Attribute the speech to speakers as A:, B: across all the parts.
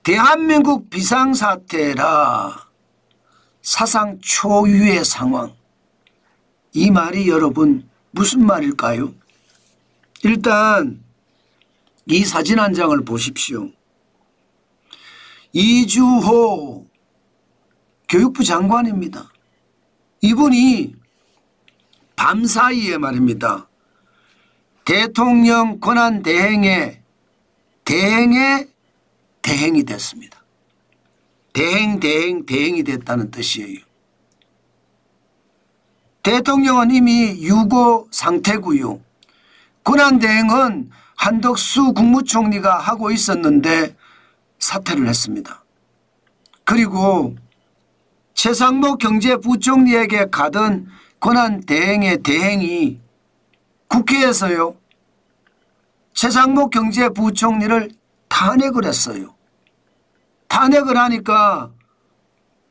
A: 대한민국 비상사태라 사상 초유의 상황. 이 말이 여러분 무슨 말일까요? 일단 이 사진 한 장을 보십시오. 이주호 교육부 장관입니다. 이분이 밤사이에 말입니다. 대통령 권한 대행의 대행이 됐습니다. 대행이 됐다는 뜻이에요. 대통령은 이미 유고 상태고요. 권한 대행은 한덕수 국무총리가 하고 있었는데 사퇴를 했습니다. 그리고 최상목 경제부총리에게 가던 권한 대행의 대행이 국회에서요. 최상목 경제부총리를 탄핵을 했어요. 탄핵을 하니까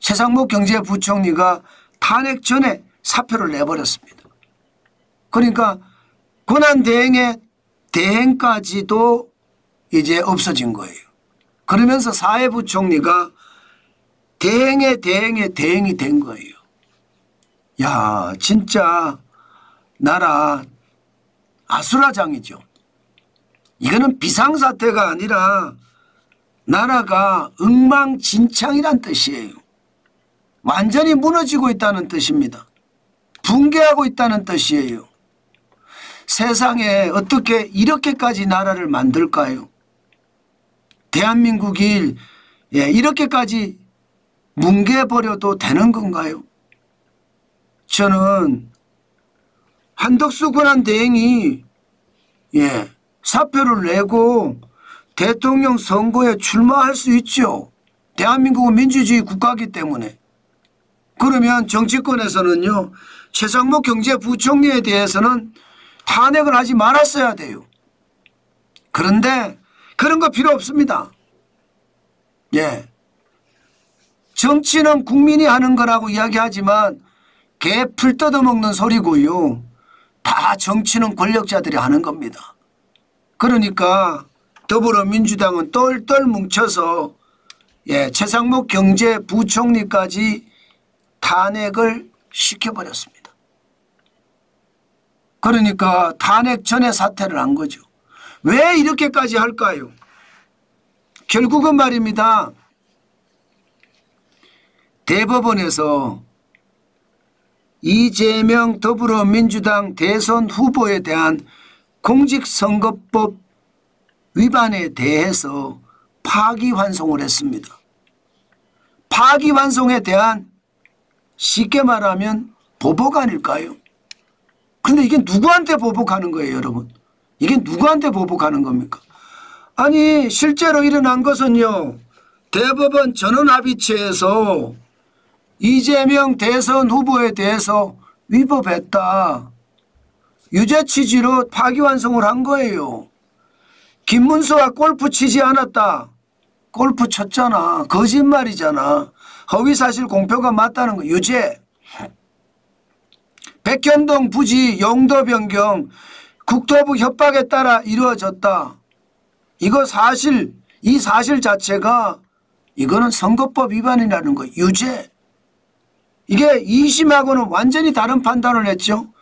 A: 최상목 경제부총리가 탄핵 전에 사표를 내버렸습니다. 그러니까 권한 대행의 대행까지도 이제 없어진 거예요. 그러면서 사회부총리가 대행의 대행이 된 거예요. 야, 진짜 나라 아수라장이죠. 이거는 비상사태가 아니라 나라가 엉망진창이란 뜻이에요. 완전히 무너지고 있다는 뜻입니다. 붕괴하고 있다는 뜻이에요. 세상에 어떻게 이렇게까지 나라를 만들까요? 대한민국이 이렇게까지 뭉개버려도 되는 건가요? 저는 한덕수 권한 대행이 사표를 내고 대통령 선거에 출마할 수 있죠. 대한민국은 민주주의 국가이기 때문에. 그러면 정치권에서는요. 최상목 경제부총리에 대해서는 탄핵을 하지 말았어야 돼요. 그런데 그런 거 필요 없습니다. 정치는 국민이 하는 거라고 이야기하지만 개 풀 뜯어먹는 소리고요. 다 정치는 권력자들이 하는 겁니다. 그러니까 더불어민주당은 똘똘 뭉쳐서 최상목 경제부총리까지 탄핵을 시켜버렸습니다. 그러니까 탄핵 전에 사퇴를 한 거죠. 왜 이렇게까지 할까요? 결국은 말입니다. 대법원에서 이재명 더불어민주당 대선 후보에 대한 공직선거법 위반에 대해서 파기환송을 했습니다. 파기환송에 대한 쉽게 말하면 보복 아닐까요? 그런데 이게 누구한테 보복하는 거예요, 여러분? 이게 누구한테 보복하는 겁니까? 아니 실제로 일어난 것은요. 대법원 전원합의체에서 이재명 대선 후보에 대해서 위법했다. 유죄 취지로 파기환송을 한 거예요. 김문수가 골프 치지 않았다. 골프 쳤잖아. 거짓말이잖아. 허위사실 공표가 맞다는 거 유죄. 백현동 부지 용도 변경 국토부 협박에 따라 이루어졌다. 이거 사실 이 사실 자체가 이거는 선거법 위반이라는 거 유죄. 이게 2심하고는 완전히 다른 판단을 했죠.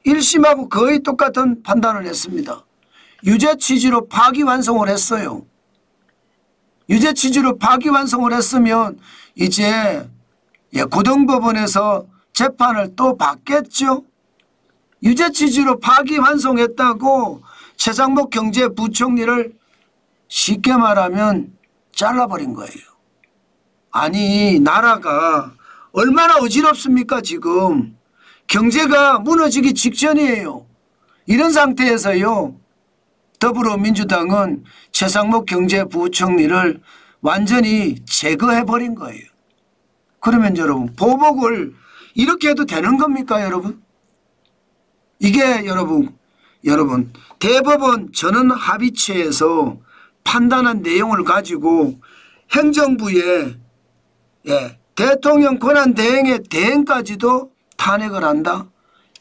A: 1심하고 거의 똑같은 판단을 했습니다. 유죄 취지로 파기환송을 했어요. 유죄 취지로 파기환송을 했으면 이제 고등법원에서 재판을 또 받겠죠. 유죄 취지로 파기환송했다고 최상목 경제부총리를 쉽게 말하면 잘라버린 거예요. 아니 나라가 얼마나 어지럽습니까 지금. 경제가 무너지기 직전이에요. 이런 상태에서요. 더불어민주당은 최상목 경제부총리를 완전히 제거해버린 거예요. 그러면 여러분 보복을 이렇게 해도 되는 겁니까 여러분? 이게 여러분 대법원 전원합의체에서 판단한 내용을 가지고 행정부에 대통령 권한 대행의 대행까지도 탄핵을 한다?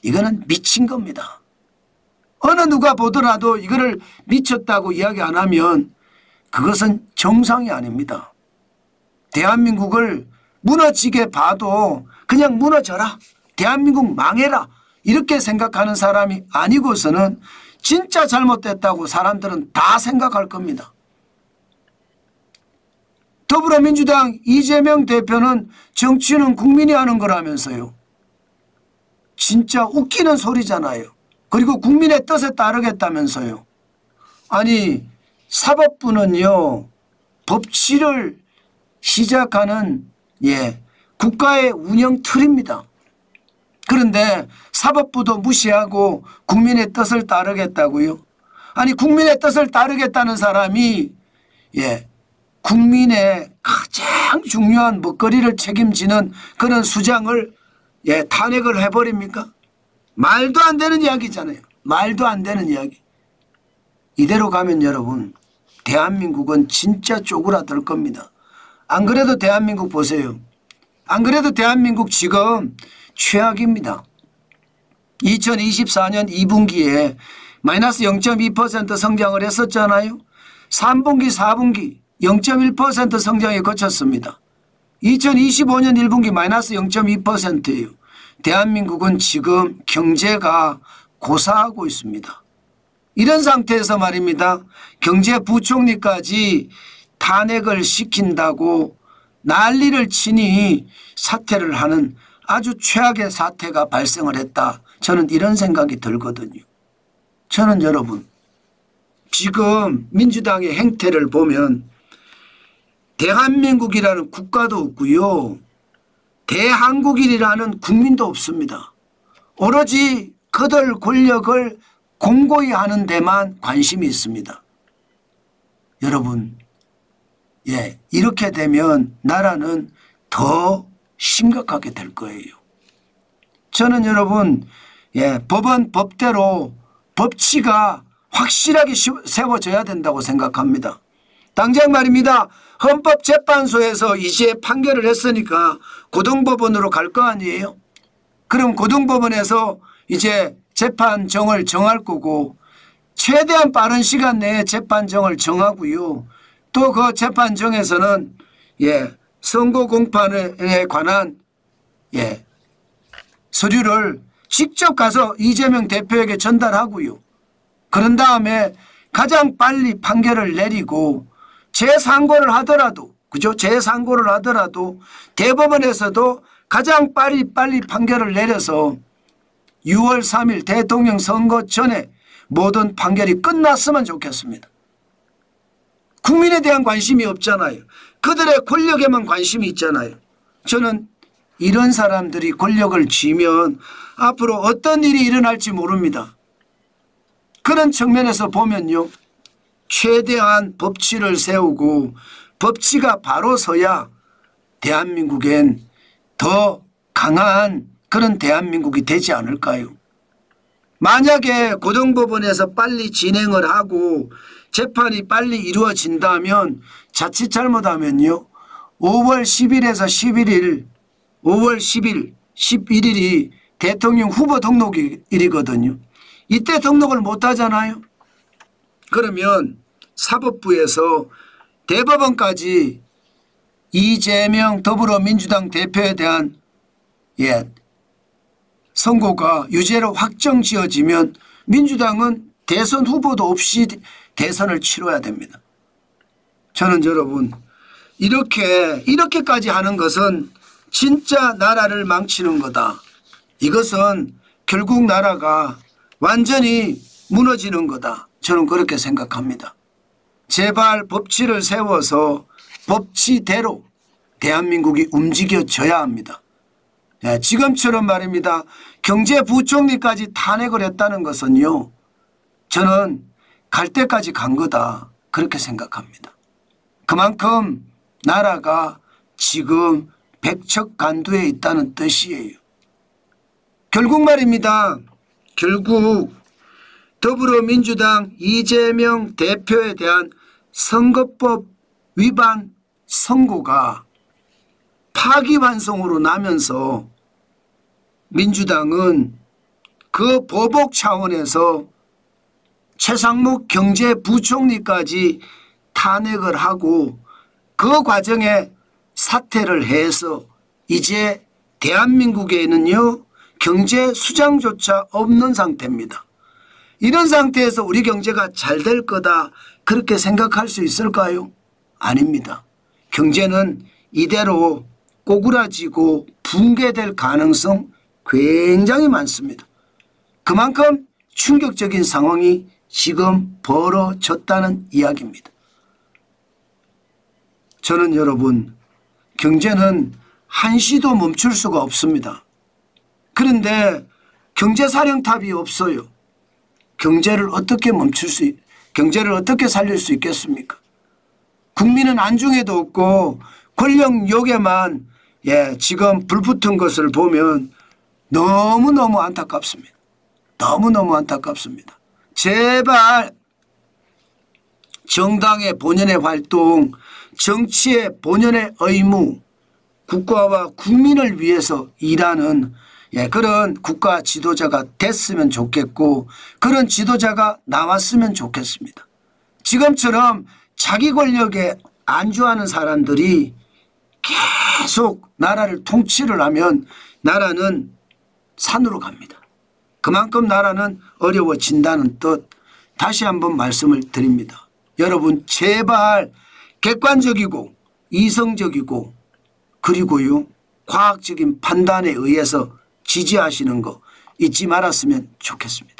A: 이거는 미친 겁니다. 어느 누가 보더라도 이거를 미쳤다고 이야기 안 하면 그것은 정상이 아닙니다. 대한민국을 무너지게 봐도 그냥 무너져라, 대한민국 망해라 이렇게 생각하는 사람이 아니고서는 진짜 잘못됐다고 사람들은 다 생각할 겁니다. 더불어민주당 이재명 대표는 정치는 국민이 하는 거라면서요. 진짜 웃기는 소리잖아요. 그리고 국민의 뜻에 따르겠다면서요. 아니 사법부는요 법치를 시작하는 국가의 운영 틀입니다. 그런데 사법부도 무시하고 국민의 뜻을 따르겠다고요? 아니 국민의 뜻을 따르겠다는 사람이 국민의 가장 중요한 먹거리를 책임지는 그런 수장을 탄핵을 해버립니까? 말도 안 되는 이야기잖아요. 말도 안 되는 이야기. 이대로 가면 여러분 대한민국은 진짜 쪼그라들 겁니다. 안 그래도 대한민국 보세요. 안 그래도 대한민국 지금 최악입니다. 2024년 2분기에 마이너스 0.2% 성장을 했었잖아요. 3분기 4분기 0.1% 성장에 그쳤습니다. 2025년 1분기 마이너스 0.2%예요. 대한민국은 지금 경제가 고사하고 있습니다. 이런 상태에서 말입니다. 경제부총리까지 탄핵을 시킨다고 난리를 치니 사퇴를 하는 아주 최악의 사태가 발생을 했다. 저는 이런 생각이 들거든요. 저는 여러분 지금 민주당의 행태를 보면 대한민국이라는 국가도 없고요. 대한국이라는 국민도 없습니다. 오로지 그들 권력을 공고히 하는 데만 관심이 있습니다. 여러분 이렇게 되면 나라는 더 심각하게 될 거예요. 저는 여러분 법은 법대로 법치가 확실하게 세워져야 된다고 생각합니다. 당장 말입니다. 헌법재판소에서 이제 판결을 했으니까 고등법원으로 갈 거 아니에요. 그럼 고등법원에서 이제 재판정을 정할 거고 최대한 빠른 시간 내에 재판정을 정하고요. 또 그 재판정에서는 선거 공판에 관한 서류를 직접 가서 이재명 대표에게 전달하고요. 그런 다음에 가장 빨리 판결을 내리고 재상고를 하더라도 재상고를 하더라도 대법원에서도 가장 빨리 판결을 내려서 6월 3일 대통령 선거 전에 모든 판결이 끝났으면 좋겠습니다. 국민에 대한 관심이 없잖아요. 그들의 권력에만 관심이 있잖아요. 저는 이런 사람들이 권력을 쥐면 앞으로 어떤 일이 일어날지 모릅니다. 그런 측면에서 보면요. 최대한 법치를 세우고 법치가 바로 서야 대한민국엔 더 강한 그런 대한민국이 되지 않을까요? 만약에 고등법원에서 빨리 진행을 하고 재판이 빨리 이루어진다면 자칫 잘못하면요. 5월 10일에서 11일 5월 10일 11일이 대통령 후보 등록일이거든요. 이때 등록을 못하잖아요. 그러면 사법부에서 대법원까지 이재명 더불어민주당 대표에 대한 선고가 유죄로 확정지어지면 민주당은 대선 후보도 없이 대선을 치러야 됩니다. 저는 여러분 이렇게까지 하는 것은 진짜 나라를 망치는 거다. 이것은 결국 나라가 완전히 무너지는 거다. 저는 그렇게 생각합니다. 제발 법치를 세워서 법치대로 대한민국이 움직여져야 합니다. 지금처럼 말입니다. 경제부총리까지 탄핵을 했다는 것은요. 저는 갈 때까지 간 거다. 그렇게 생각합니다. 그만큼 나라가 지금 백척간두에 있다는 뜻이에요. 결국 말입니다. 결국 더불어민주당 이재명 대표에 대한 선거법 위반 선고가 파기환송으로 나면서 민주당은 그 보복 차원에서 최상목 경제부총리까지 탄핵을 하고 그 과정에 사퇴를 해서 이제 대한민국에는요 경제 수장조차 없는 상태입니다. 이런 상태에서 우리 경제가 잘 될 거다 그렇게 생각할 수 있을까요? 아닙니다. 경제는 이대로 꼬꾸라지고 붕괴될 가능성 굉장히 많습니다. 그만큼 충격적인 상황이 지금 벌어졌다는 이야기입니다. 저는 여러분 경제는 한시도 멈출 수가 없습니다. 그런데 경제사령탑이 없어요. 경제를 어떻게 경제를 어떻게 살릴 수 있겠습니까? 국민은 안중에도 없고 권력욕에만 지금 불붙은 것을 보면 너무너무 안타깝습니다. 너무너무 안타깝습니다. 제발 정당의 본연의 활동, 정치의 본연의 의무, 국가와 국민을 위해서 일하는 그런 국가 지도자가 됐으면 좋겠고 그런 지도자가 나왔으면 좋겠습니다. 지금처럼 자기 권력에 안주하는 사람들이 계속 나라를 통치를 하면 나라는 산으로 갑니다. 그만큼 나라는 어려워진다는 뜻 다시 한번 말씀을 드립니다. 여러분 제발 객관적이고 이성적이고 그리고요 과학적인 판단에 의해서 지지하시는 거 잊지 말았으면 좋겠습니다.